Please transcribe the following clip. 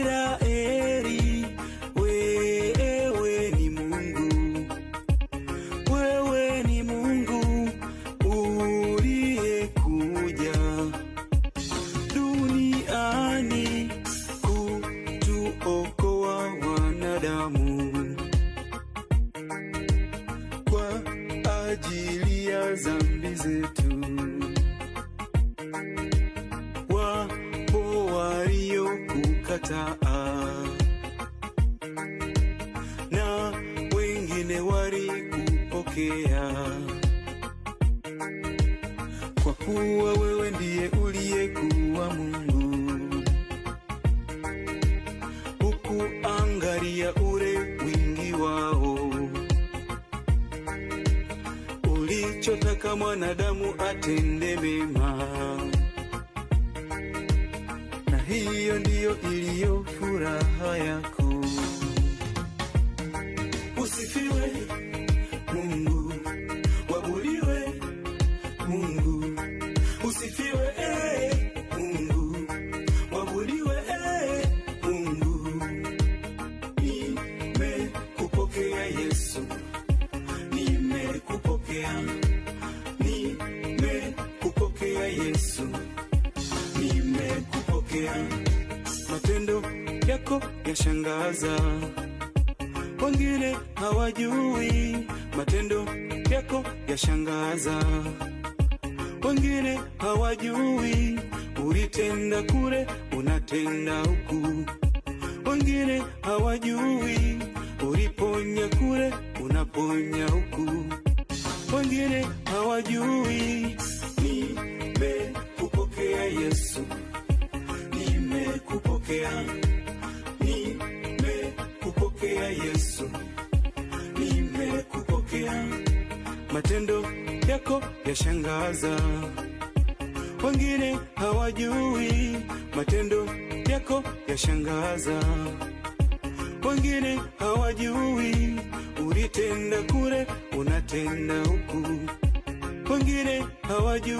Waisraeli, wewe ni Mungu, wewe ni Mungu uliyekuja duniani kutuokoa wanadamu kwa ajili ya dhambi zetu. Wapo waliokukataa na wengine walikupokea, kwa kuwa wewe ndiye uliyekuwa Mungu. Hukuangalia ule wingi wao, ulichotaka mwanadamu atende mema, na hiyo ndiyo iliyo furaha yako. Usifiwe Mungu, wabudiwe Mungu. Usifiwe Mungu, wabudiwe Mungu. Nimekupokea Yesu, nimekupokea, nimekupokea Yesu, nimekupokea. Matendo yako yashangaza, wengine hawajui. Matendo yako yashangaza, wengine hawajui. Ulitenda kule, unatenda huku, wengine hawajui. Uliponya kule, unaponya huku, wengine hawajui. Nimekupokea Yesu, nimekupokea, nimekupokea Yesu, nimekupokea. Matendo yako yashangaza, wengine hawajui. Matendo yako yashangaza, wengine hawajui. Ulitenda kule, unatenda huku, wengine hawajui.